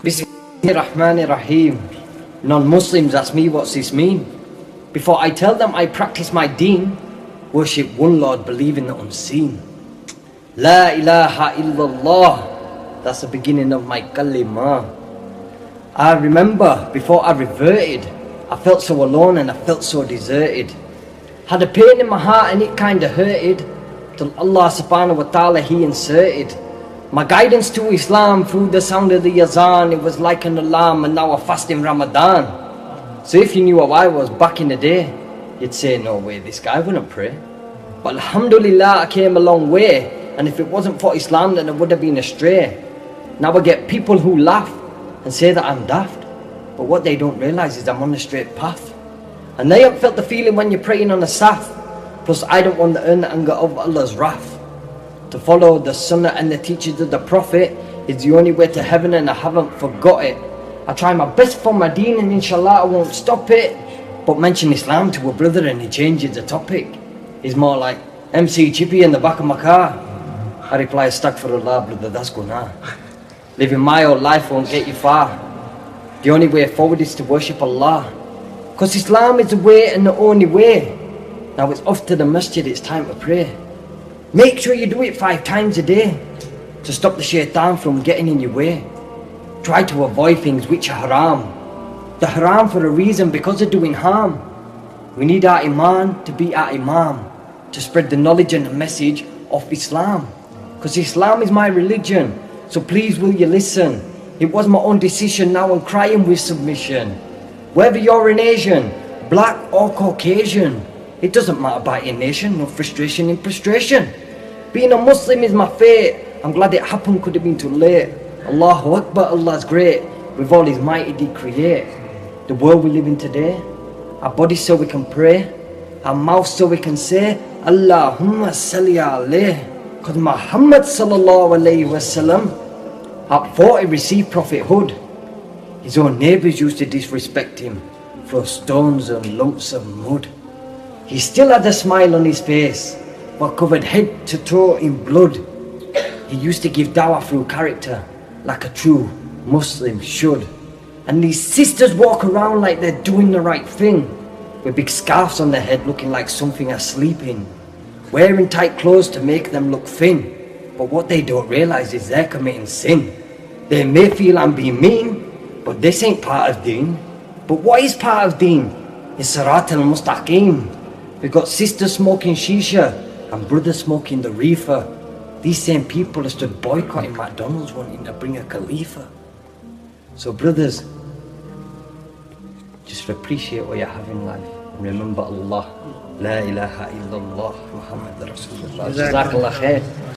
Bismillahirrahmanirrahim. Non-Muslims ask me what's this mean. Before I tell them I practice my deen, worship one Lord, believe in the unseen. La ilaha illallah. That's the beginning of my kalima. I remember before I reverted, I felt so alone and I felt so deserted. Had a pain in my heart and it kinda hurted, till Allah subhanahu wa ta'ala He inserted my guidance to Islam through the sound of the azan. It was like an alarm, and now I fast in Ramadan. So if you knew how I was back in the day, you'd say, no way, this guy wouldn't pray. But alhamdulillah, I came a long way, and if it wasn't for Islam, then I would have been astray. Now I get people who laugh and say that I'm daft, but what they don't realize is I'm on the straight path. And they have felt the feeling when you're praying on a saf. Plus I don't want to earn the anger of Allah's wrath. To follow the sunnah and the teachings of the Prophet is the only way to heaven, and I haven't forgot it. I try my best for my deen, and inshallah I won't stop it. But mention Islam to a brother and he changes the topic. He's more like MC Chippy in the back of my car. I reply, astaghfirullah brother, that's guna. Living my own life won't get you far. The only way forward is to worship Allah, cause Islam is the way and the only way. Now it's off to the masjid, it's time to pray. Make sure you do it 5 times a day to stop the shaitan from getting in your way. Try to avoid things which are haram. The haram for a reason, because they're doing harm. We need our iman to be our imam, to spread the knowledge and the message of Islam. Because Islam is my religion, so please will you listen. It was my own decision, now I'm crying with submission. Whether you're an Asian, black or Caucasian, it doesn't matter about your nation, no frustration in prostration. Being a Muslim is my fate. I'm glad it happened, could have been too late. Allahu Akbar, Allah's great. With all His mighty did create the world we live in today. Our bodies so we can pray, our mouth so we can say Allahumma salli alayhi. Cause Muhammad sallallahu alayhi wasallam at 40 received prophethood. His own neighbours used to disrespect him, throw stones and lumps of mud. He still had a smile on his face, but covered head to toe in blood. He used to give dawah through character, like a true Muslim should. And these sisters walk around like they're doing the right thing, with big scarves on their head looking like something asleep in, wearing tight clothes to make them look thin. But what they don't realise is they're committing sin. They may feel I'm being mean, but this ain't part of deen. But what is part of deen? It's Sirat al-Mustaqim. We got sisters smoking shisha and brothers smoking the reefer. These same people have stood boycotting McDonald's wanting to bring a Khalifa. So brothers, just appreciate what you have in life. Remember Allah. La ilaha illallah Muhammad Rasulullah. Jazakallah khair.